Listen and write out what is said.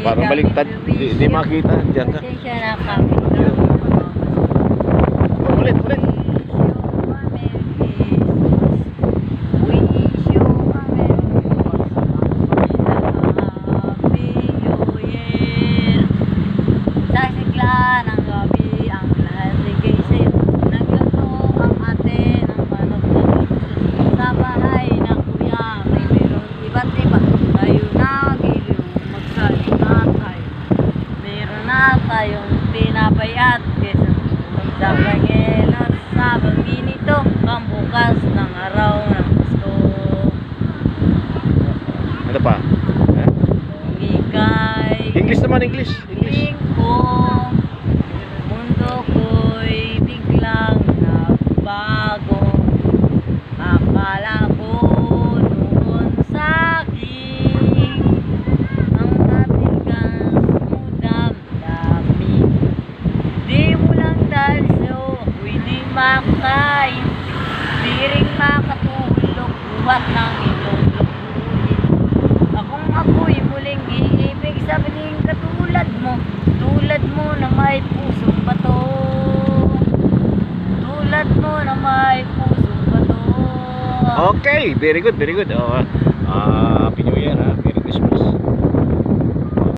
Parang baliktad. Di makita. Diyan ka. Pasensya na kami. Ulit, ulit. Tayong tinapay at keso sa Panginoon sa pagginito ang bukas ng araw ng Pasko. Ano pa? Ikay English naman, English. English. ko, mundo ko'y biglang nagbago. Akala ko noon sa akin ang matigas mo damdamin. Di mo lang dahil sa'yo ako'y di makain, di rin makatulog buhat ng iyong lubuhin. Akong ako'y muling iibig sabihin katulad mo na may pusong bato, tulad mo na may pusong bato. Okay, very good, very good.